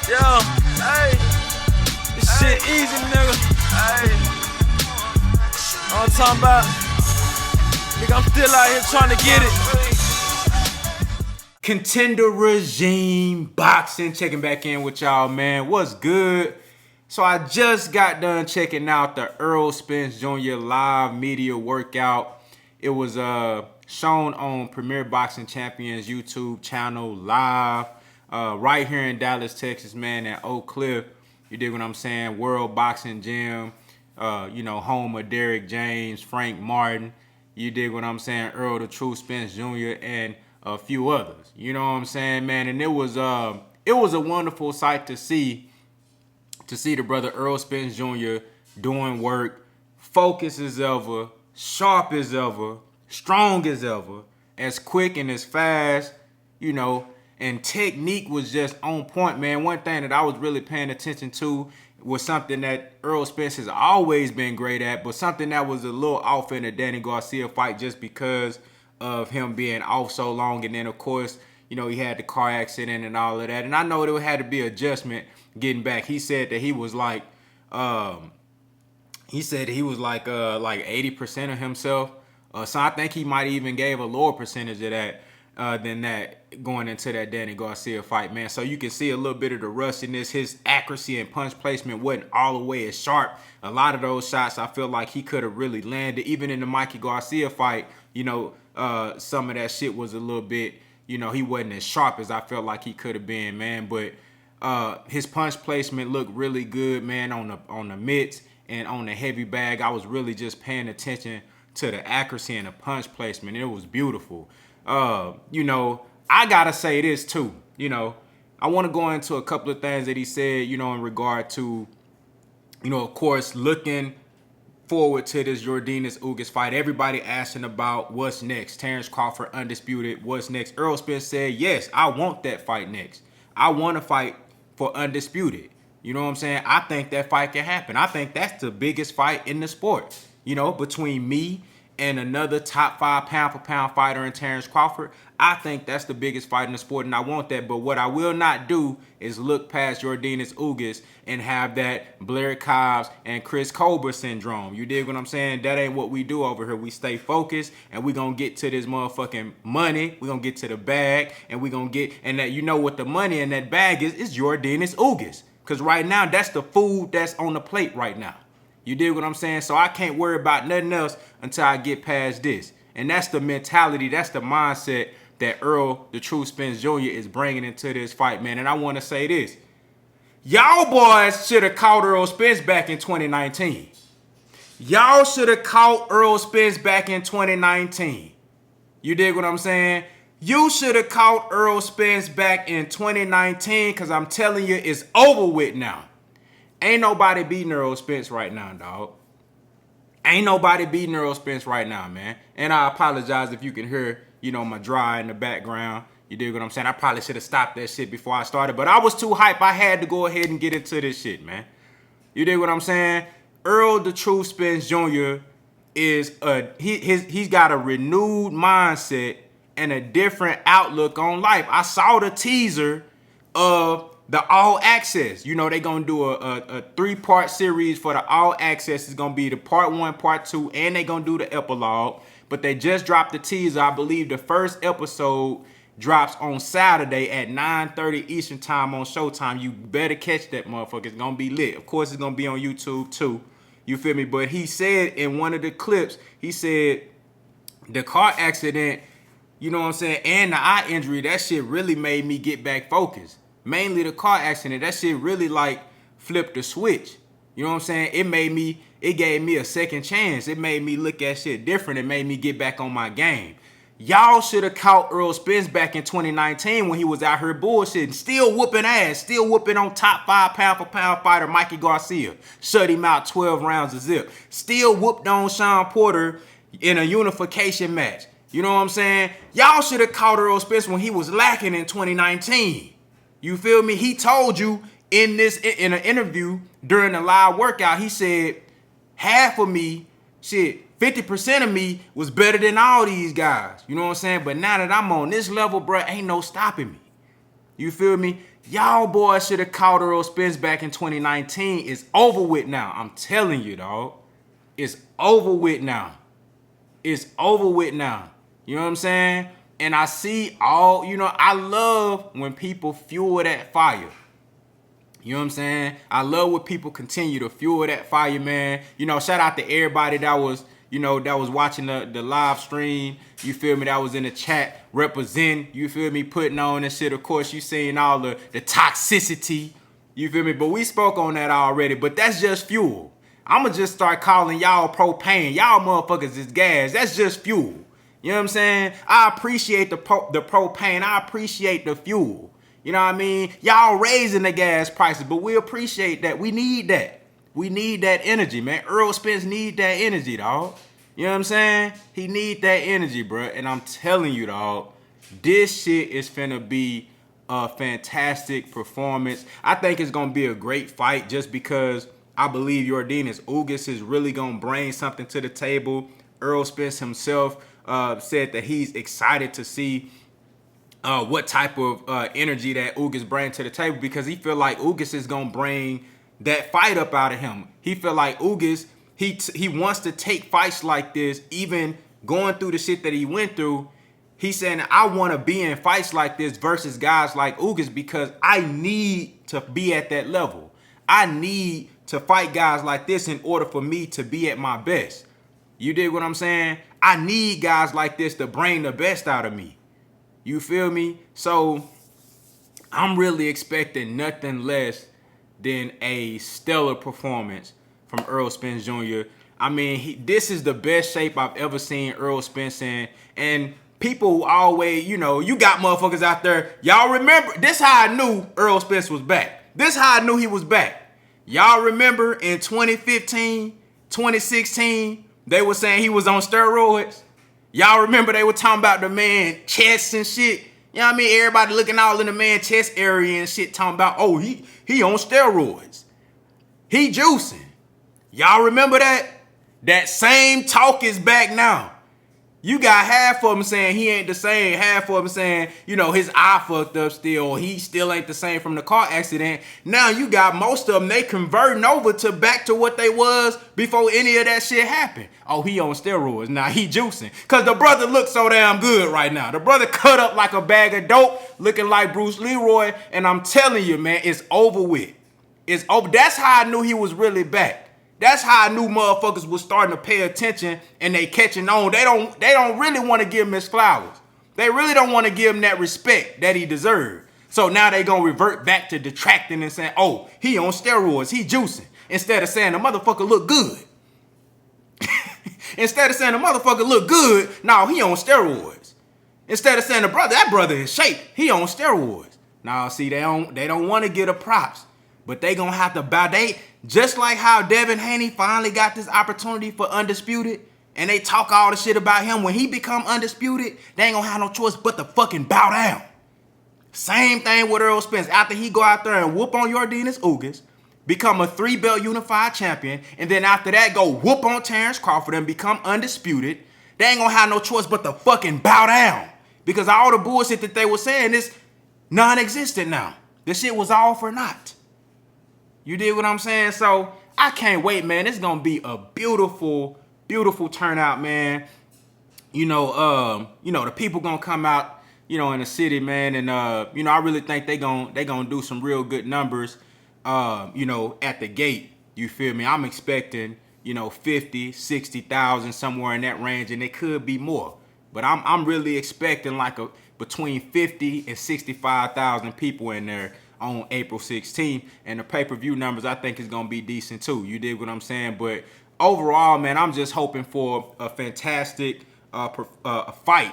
Yo, hey, this shit easy, nigga. Hey, all I'm talking about, nigga, I'm still out here trying to get it. Contender Regime Boxing, checking back in with y'all, man. What's good? So I just got done checking out the Errol Spence Jr. live media workout. It was shown on Premier Boxing Champions YouTube channel live right here in Dallas, Texas, man, at Oak Cliff. You dig what I'm saying? World Boxing Gym, home of Derrick James, Frank Martin. You dig what I'm saying? Errol the True Spence Jr. and a few others. You know what I'm saying, man? And it was a wonderful sight to see the brother Errol Spence Jr. doing work, focused as ever, sharp as ever, strong as ever, as quick and as fast, and technique was just on point, man. One thing that I was really paying attention to was something that Errol Spence has always been great at, but something that was a little off in the Danny Garcia fight just because of him being off so long. And then, of course, he had the car accident and all of that. And I know there had to be adjustment getting back. He said that he was like 80% of himself. So I think he might even gave a lower percentage of that than that going into that Danny Garcia fight, man. So you can see a little bit of the rustiness. His accuracy and punch placement wasn't all the way as sharp. A lot of those shots I feel like he could have really landed. Even in the Mikey Garcia fight, some of that shit was a little bit, he wasn't as sharp as I felt like he could have been, man. But his punch placement looked really good, man, on the mitts and on the heavy bag. I was really just paying attention to the accuracy and the punch placement. It was beautiful. I gotta say this too. I want to go into a couple of things that he said, in regard to, of course, looking forward to this Yordenis Ugas fight. Everybody asking about what's next. Terrence Crawford, Undisputed, what's next? Errol Spence said, yes, I want that fight next. I want to fight for Undisputed. You know what I'm saying? I think that fight can happen. I think that's the biggest fight in the sport, between me and another top 5 pound-for-pound fighter in Terrence Crawford. I think that's the biggest fight in the sport, and I want that. But what I will not do is look past Yordenis Ugas and have that Blair Cobbs and Chris Colbert syndrome. You dig what I'm saying? That ain't what we do over here. We stay focused, and we gonna get to this motherfucking money. We gonna get to the bag, and we gonna get, and that, what the money in that bag is Yordenis Ugas. Because right now, that's the food that's on the plate right now. You dig what I'm saying? So I can't worry about nothing else until I get past this. And that's the mentality, that's the mindset that Errol, the True Spence Jr. is bringing into this fight, man. And I want to say this. Y'all boys should have caught Errol Spence back in 2019. Y'all should have caught Errol Spence back in 2019. You dig what I'm saying? You should have caught Errol Spence back in 2019, because I'm telling you, it's over with now. Ain't nobody beating Errol Spence right now, dog. Ain't nobody beating Errol Spence right now, man. And I apologize if you can hear, my dry in the background. You dig what I'm saying? I probably should have stopped that shit before I started, but I was too hype. I had to go ahead and get into this shit, man. You dig what I'm saying? Errol the True Spence Jr. is he's got a renewed mindset and a different outlook on life. I saw the teaser of the All Access. They gonna do a 3-part series for the All Access. It's gonna be the part 1, part 2, and they gonna do the epilogue. But they just dropped the teaser. I believe the first episode drops on Saturday at 9:30 Eastern time on Showtime. You better catch that motherfucker. It's gonna be lit. Of course, it's gonna be on YouTube too. You feel me? But he said in one of the clips, he said the car accident, you know what I'm saying, and the eye injury, that shit really made me get back focused. Mainly the car accident. That shit really flipped the switch. You know what I'm saying? It gave me a second chance. It made me look at shit different. It made me get back on my game. Y'all should have caught Errol Spence back in 2019 when he was out here bullshitting. Still whooping ass. Still whooping on top 5 pound-for-pound fighter Mikey Garcia. Shut him out 12 rounds of zip. Still whooped on Sean Porter in a unification match. You know what I'm saying? Y'all should have caught Errol Spence when he was lacking in 2019. You feel me? He told you in an interview during the live workout, he said, half of me, 50% of me was better than all these guys. You know what I'm saying? But now that I'm on this level, bro, ain't no stopping me. You feel me? Y'all boys should have caught Errol Spence back in 2019. It's over with now. I'm telling you, dog. It's over with now. It's over with now. You know what I'm saying? And I see all, I love when people fuel that fire. You know what I'm saying? I love when people continue to fuel that fire, man. Shout out to everybody that was, that was watching the live stream. You feel me? That was in the chat representing, you feel me, putting on this shit. Of course, you seeing all the toxicity. You feel me? But we spoke on that already. But that's just fuel. I'ma just start calling y'all propane. Y'all motherfuckers is gas. That's just fuel. You know what I'm saying? I appreciate the propane. I appreciate the fuel. You know what I mean? Y'all raising the gas prices, but we appreciate that. We need that. We need that energy, man. Errol Spence need that energy, dog. You know what I'm saying? He need that energy, bro. And I'm telling you, dog, this shit is finna be a fantastic performance. I think it's gonna be a great fight just because I believe Yordenis Ugas is really gonna bring something to the table. Errol Spence himself said that he's excited to see what type of energy that Ugas brings to the table because he feel like Ugas is gonna bring that fight up out of him. He feel like Ugas, he wants to take fights like this, even going through the shit that he went through. He's saying, I want to be in fights like this versus guys like Ugas because I need to be at that level. I need to fight guys like this in order for me to be at my best. You dig what I'm saying? I need guys like this to bring the best out of me. You feel me? So I'm really expecting nothing less than a stellar performance from Errol Spence Jr. I mean, this is the best shape I've ever seen Errol Spence in. And people always, you got motherfuckers out there. Y'all remember, this how I knew Errol Spence was back. This how I knew he was back. Y'all remember in 2015, 2016, they were saying he was on steroids. Y'all remember they were talking about the man chest and shit. You know what I mean? Everybody looking all in the man chest area and shit talking about, oh, he on steroids. He juicing. Y'all remember that? That same talk is back now. You got half of them saying he ain't the same. Half of them saying, his eye fucked up still. Or he still ain't the same from the car accident. Now you got most of them, they converting over to back to what they was before any of that shit happened. Oh, he on steroids. Now he juicing. Because the brother looks so damn good right now. The brother cut up like a bag of dope, looking like Bruce Leroy. And I'm telling you, man, it's over with. It's over. That's how I knew he was really back. That's how I knew motherfuckers was starting to pay attention and they catching on. They don't really want to give him his flowers. They really don't want to give him that respect that he deserved. So now they gonna revert back to detracting and saying, oh, he on steroids, he juicing. Instead of saying the motherfucker look good. Instead of saying the motherfucker look good, no, he on steroids. Instead of saying that brother in shape, he on steroids. Now, see, they don't want to get a props. But they gonna have to bow. Just like how Devin Haney finally got this opportunity for Undisputed, and they talk all the shit about him. When he become Undisputed, they ain't gonna have no choice but to fucking bow down. Same thing with Errol Spence. After he go out there and whoop on Yordenis Ugas, become a 3-belt unified champion, and then after that go whoop on Terrence Crawford and become Undisputed, they ain't gonna have no choice but to fucking bow down. Because all the bullshit that they were saying is non-existent now. This shit was all for naught. You did what I'm saying? So I can't wait, man. It's gonna be a beautiful, beautiful turnout, man. The people gonna come out, in the city, man, and I really think they gonna do some real good numbers, at the gate. You feel me? I'm expecting, 50, 60,000 somewhere in that range, and it could be more. But I'm really expecting like between 50 and 65,000 people in there on April 16th, and the pay-per-view numbers I think is gonna be decent too. You dig what I'm saying? But overall, man, I'm just hoping for a fantastic fight,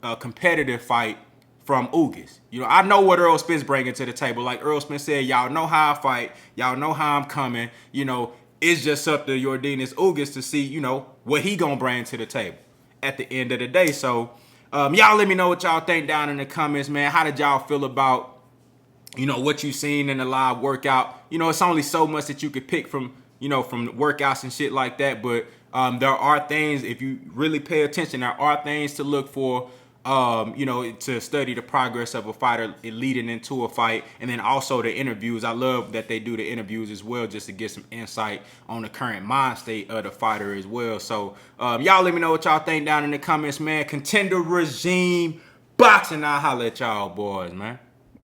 a competitive fight from Ugas. I know what Errol Spence bringing to the table. Like Errol Spence said, y'all know how I fight, y'all know how I'm coming. It's just up to Yordenis Ugas to see, what he gonna bring to the table at the end of the day. So y'all let me know what y'all think down in the comments, man. How did y'all feel about what you seen in the live workout? It's only so much that you could pick from workouts and shit like that. But there are things, if you really pay attention, there are things to look for you know, to study the progress of a fighter leading into a fight, and then also the interviews. I love that they do the interviews as well, just to get some insight on the current mind state of the fighter as well. So y'all let me know what y'all think down in the comments, man. Contender regime boxing. I'll holler at y'all boys, man.